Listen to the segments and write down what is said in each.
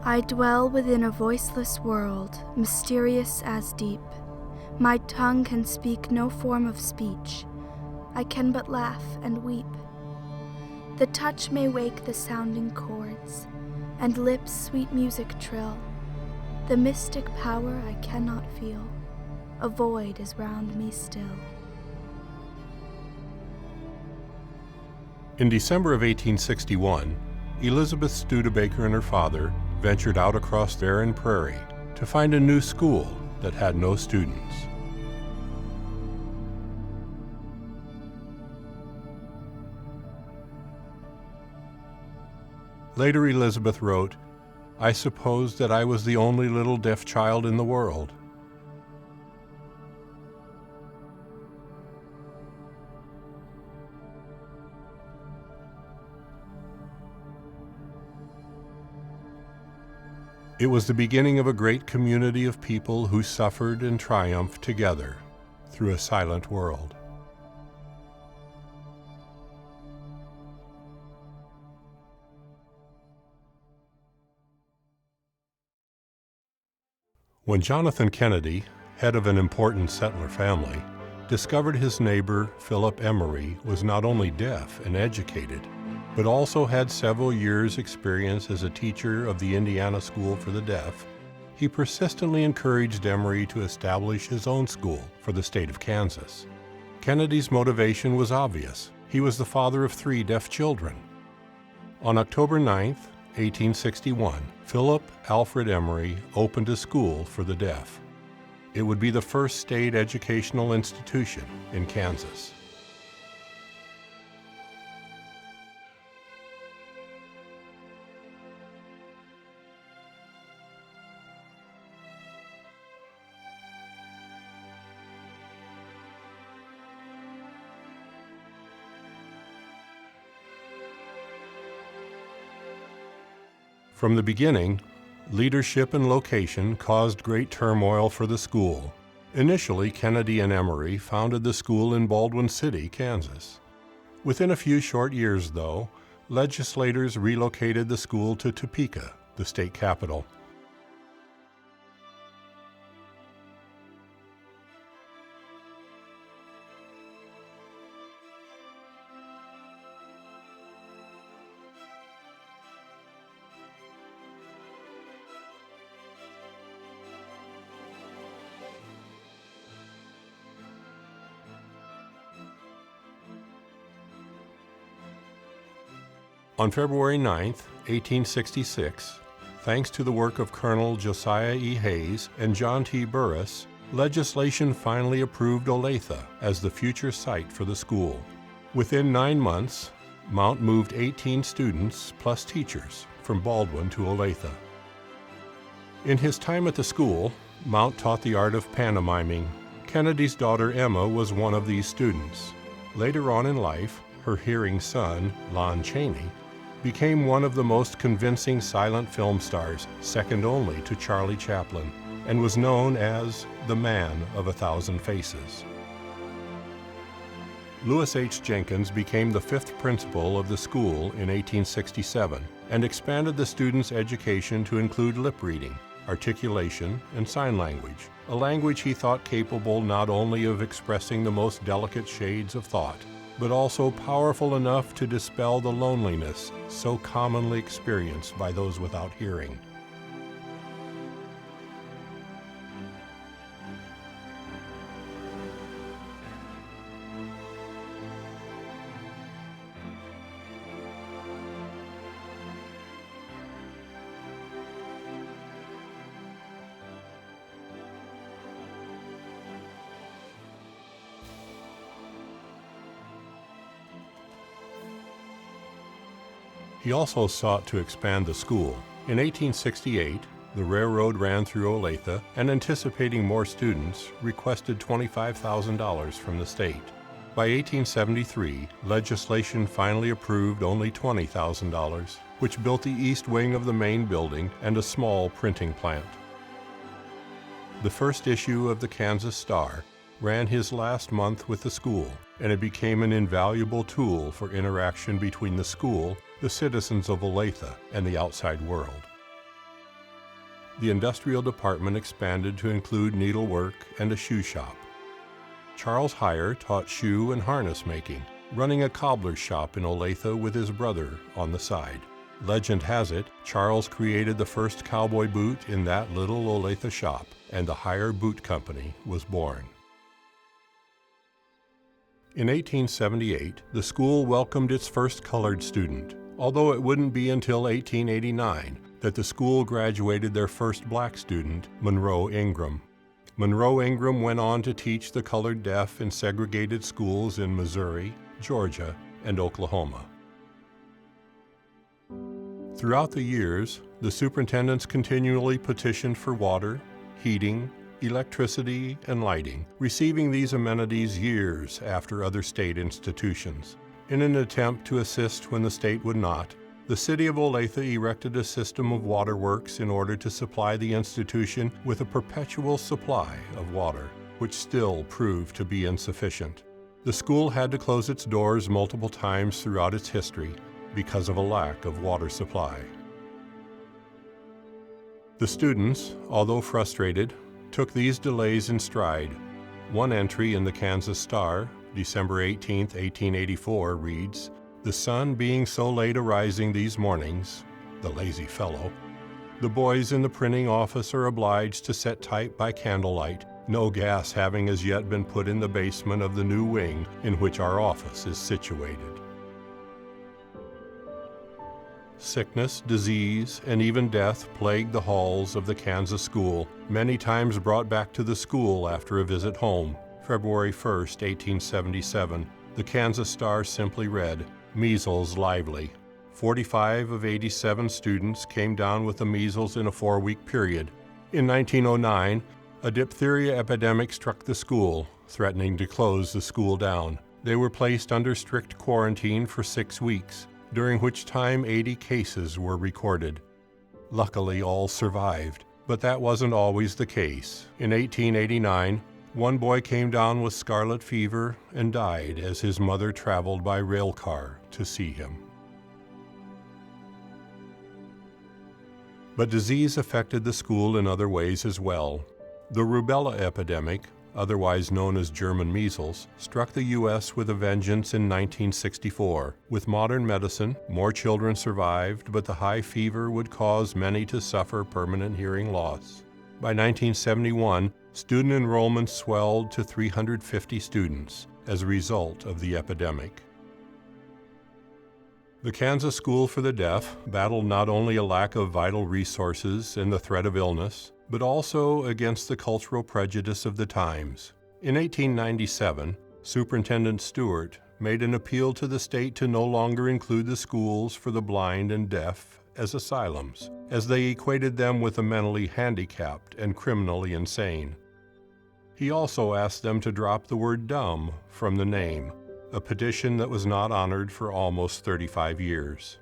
I dwell within a voiceless world, mysterious as deep. My tongue can speak no form of speech. I can but laugh and weep. The touch may wake the sounding chords, and lips sweet music trill. The mystic power I cannot feel. A void is round me still. In December of 1861, Elizabeth Studebaker and her father ventured out across the barren prairie to find a new school that had no students. Later, Elizabeth wrote, "I supposed that I was the only little deaf child in the world." It was the beginning of a great community of people who suffered and triumphed together through a silent world. When Jonathan Kennedy, head of an important settler family, discovered his neighbor Philip Emery was not only deaf and educated, but also had several years' experience as a teacher of the Indiana School for the Deaf, he persistently encouraged Emery to establish his own school for the state of Kansas. Kennedy's motivation was obvious. He was the father of 3 deaf children. On October 9, 1861, Philip Alfred Emery opened a school for the deaf. It would be the first state educational institution in Kansas. From the beginning, leadership and location caused great turmoil for the school. Initially, Kennedy and Emery founded the school in Baldwin City, Kansas. Within a few short years, though, legislators relocated the school to Topeka, the state capital. On February 9, 1866, thanks to the work of Colonel Josiah E. Hayes and John T. Burris, legislation finally approved Olathe as the future site for the school. Within 9 months, Mount moved 18 students plus teachers from Baldwin to Olathe. In his time at the school, Mount taught the art of pantomiming. Kennedy's daughter Emma was one of these students. Later on in life, her hearing son, Lon Chaney, became one of the most convincing silent film stars, second only to Charlie Chaplin, and was known as the Man of 1,000 Faces. Lewis H. Jenkins became the 5th principal of the school in 1867 and expanded the students' education to include lip reading, articulation, and sign language, a language he thought capable not only of expressing the most delicate shades of thought, but also powerful enough to dispel the loneliness so commonly experienced by those without hearing. He also sought to expand the school. In 1868, the railroad ran through Olathe and, anticipating more students, requested $25,000 from the state. By 1873, legislation finally approved only $20,000, which built the east wing of the main building and a small printing plant. The first issue of the Kansas Star ran his last month with the school, and it became an invaluable tool for interaction between the school, the citizens of Olathe, and the outside world. the industrial department expanded to include needlework and a shoe shop. Charles Heyer taught shoe and harness making, running a cobbler's shop in Olathe with his brother on the side. Legend has it, Charles created the first cowboy boot in that little Olathe shop, and the Heyer Boot Company was born. In 1878, the school welcomed its first colored student, although it wouldn't be until 1889 that the school graduated their first black student, Monroe Ingram. Monroe Ingram went on to teach the colored deaf in segregated schools in Missouri, Georgia, and Oklahoma. Throughout the years, the superintendents continually petitioned for water, heating, electricity, and lighting, receiving these amenities years after other state institutions. In an attempt to assist when the state would not, the city of Olathe erected a system of waterworks in order to supply the institution with a perpetual supply of water, which still proved to be insufficient. The school had to close its doors multiple times throughout its history because of a lack of water supply. The students, although frustrated, took these delays in stride. One entry in the Kansas Star, December 18, 1884, reads, "The sun being so late arising these mornings, the lazy fellow, the boys in the printing office are obliged to set type by candlelight, no gas having as yet been put in the basement of the new wing in which our office is situated." Sickness, disease, and even death plagued the halls of the Kansas school, many times brought back to the school after a visit home. February 1, 1877, the Kansas Star simply read, "Measles lively." 45 of 87 students came down with the measles in a 4-week period. In 1909, a diphtheria epidemic struck the school, threatening to close the school down. They were placed under strict quarantine for 6 weeks, during which time 80 cases were recorded. Luckily, all survived, but that wasn't always the case. In 1889, one boy came down with scarlet fever and died as his mother traveled by rail car to see him. But disease affected the school in other ways as well. The rubella epidemic, otherwise known as German measles, struck the U.S. with a vengeance in 1964. With modern medicine, more children survived, but the high fever would cause many to suffer permanent hearing loss. By 1971, student enrollment swelled to 350 students as a result of the epidemic. The Kansas School for the Deaf battled not only a lack of vital resources and the threat of illness, but also against the cultural prejudice of the times. In 1897, Superintendent Stewart made an appeal to the state to no longer include the schools for the blind and deaf as asylums, as they equated them with the mentally handicapped and criminally insane. He also asked them to drop the word dumb from the name, a petition that was not honored for almost 35 years.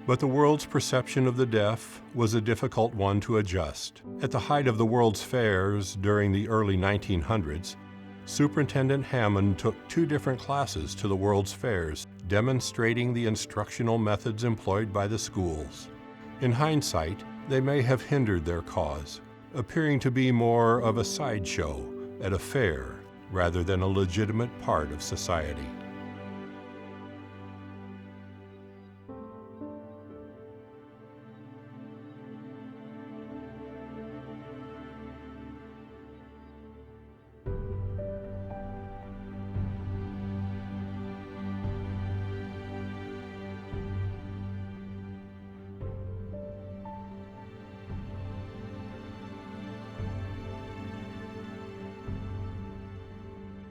But the world's perception of the deaf was a difficult one to adjust. At the height of the World's Fairs during the early 1900s, Superintendent Hammond took 2 different classes to the World's Fairs, demonstrating the instructional methods employed by the schools. In hindsight, they may have hindered their cause, appearing to be more of a sideshow at a fair rather than a legitimate part of society.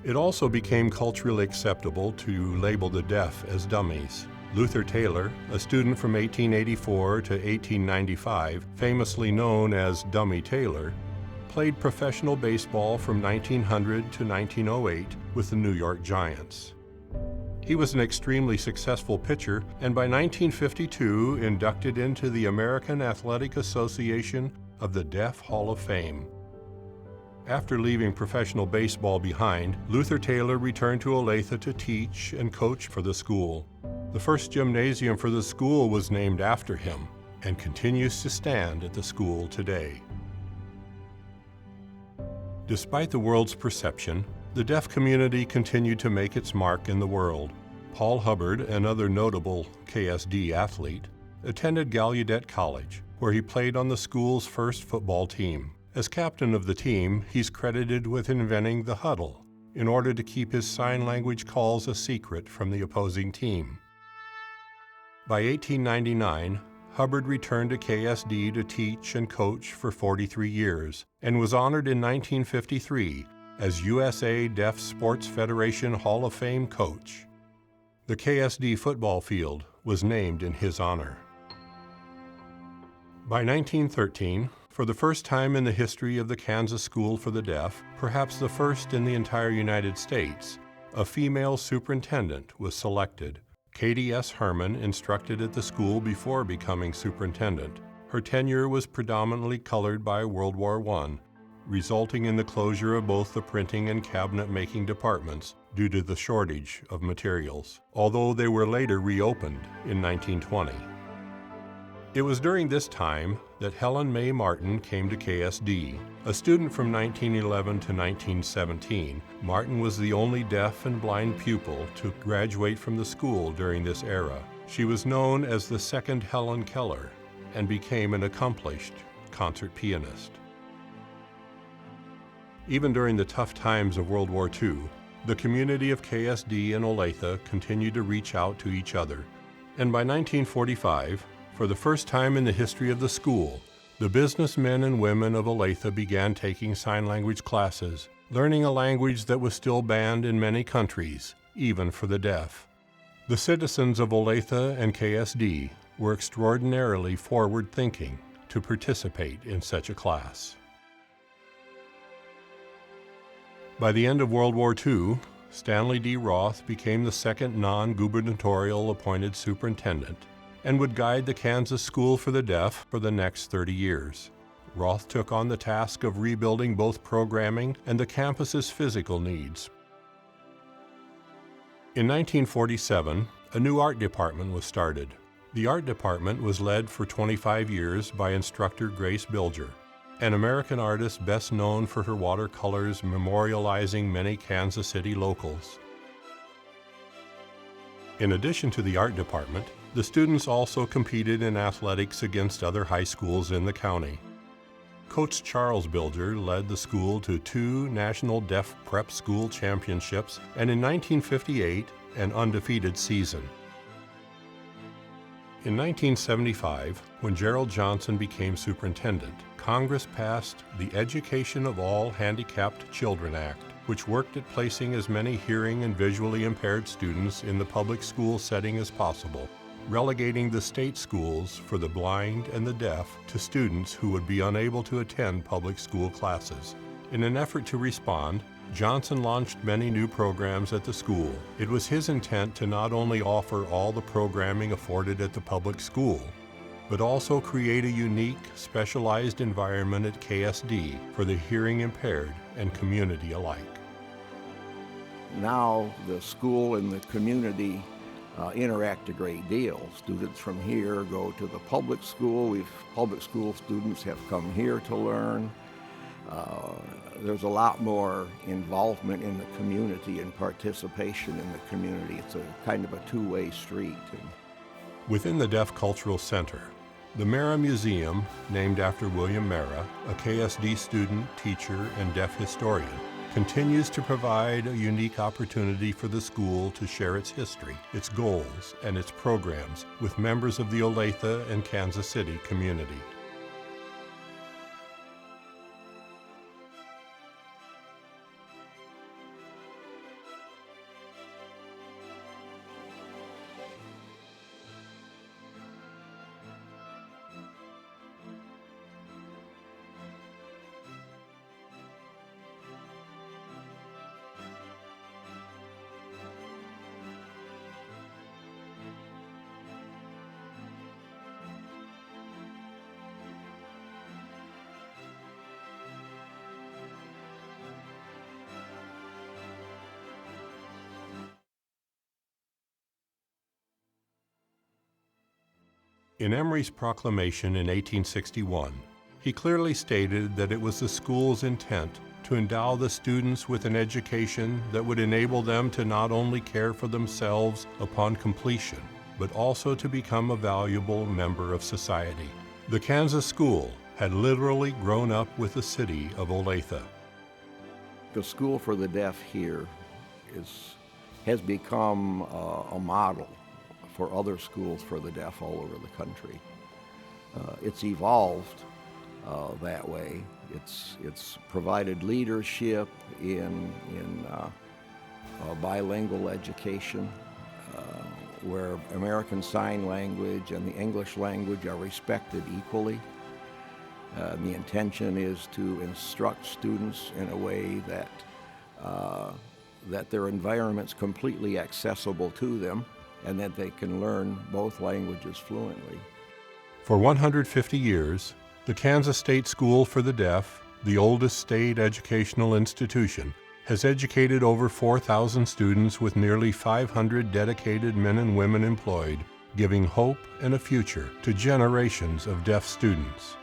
It also became culturally acceptable to label the deaf as dummies. Luther Taylor, a student from 1884 to 1895, famously known as Dummy Taylor, played professional baseball from 1900 to 1908 with the New York Giants. He was an extremely successful pitcher and by 1952 inducted into the American Athletic Association of the Deaf Hall of Fame. After leaving professional baseball behind, Luther Taylor returned to Olathe to teach and coach for the school. The first gymnasium for the school was named after him and continues to stand at the school today. Despite the world's perception, the deaf community continued to make its mark in the world. Paul Hubbard, another notable KSD athlete, attended Gallaudet College, where he played on the school's first football team. As captain of the team, he's credited with inventing the huddle in order to keep his sign language calls a secret from the opposing team. By 1899, Hubbard returned to KSD to teach and coach for 43 years and was honored in 1953 as USA Deaf Sports Federation Hall of Fame coach. The KSD football field was named in his honor. By 1913, for the first time in the history of the Kansas School for the Deaf, perhaps the first in the entire United States, a female superintendent was selected. Katie S. Herman instructed at the school before becoming superintendent. Her tenure was predominantly colored by World War I, resulting in the closure of both the printing and cabinet-making departments due to the shortage of materials, although they were later reopened in 1920. It was during this time that Helen Mae Martin came to KSD. A student from 1911 to 1917, Martin was the only deaf and blind pupil to graduate from the school during this era. She was known as the second Helen Keller and became an accomplished concert pianist. Even during the tough times of World War II, the community of KSD and Olathe continued to reach out to each other. And by 1945, for the first time in the history of the school, the businessmen and women of Olathe began taking sign language classes, learning a language that was still banned in many countries, even for the deaf. The citizens of Olathe and KSD were extraordinarily forward-thinking to participate in such a class. By the end of World War II, Stanley D. Roth became the second non-gubernatorial appointed superintendent and would guide the Kansas School for the Deaf for the next 30 years. Roth took on the task of rebuilding both programming and the campus's physical needs. In 1947, a new art department was started. The art department was led for 25 years by instructor Grace Bilger, an American artist best known for her watercolors memorializing many Kansas City locals. In addition to the art department, the students also competed in athletics against other high schools in the county. Coach Charles Bilger led the school to 2 National Deaf Prep School Championships and in 1958, an undefeated season. In 1975, when Gerald Johnson became superintendent, Congress passed the Education of All Handicapped Children Act, which worked at placing as many hearing and visually impaired students in the public school setting as possible, relegating the state schools for the blind and the deaf to students who would be unable to attend public school classes. In an effort to respond, Johnson launched many new programs at the school. It was his intent to not only offer all the programming afforded at the public school, but also create a unique, specialized environment at KSD for the hearing impaired and community alike. Now the school and the community interact a great deal. Students from here go to the public school. Public school students have come here to learn. There's a lot more involvement in the community and participation in the community. It's a kind of a two-way street. Within the Deaf Cultural Center, the Mara Museum, named after William Mara, a KSD student, teacher, and deaf historian, continues to provide a unique opportunity for the school to share its history, its goals, and its programs with members of the Olathe and Kansas City community. In Emory's proclamation in 1861, he clearly stated that it was the school's intent to endow the students with an education that would enable them to not only care for themselves upon completion, but also to become a valuable member of society. The Kansas school had literally grown up with the city of Olathe. The School for the Deaf here has become a model for other schools for the deaf all over the country. It's evolved that way. It's provided leadership in bilingual education, where American Sign Language and the English language are respected equally. The intention is to instruct students in a way that their environment's completely accessible to them and that they can learn both languages fluently. For 150 years, the Kansas State School for the Deaf, the oldest state educational institution, has educated over 4,000 students with nearly 500 dedicated men and women employed, giving hope and a future to generations of deaf students.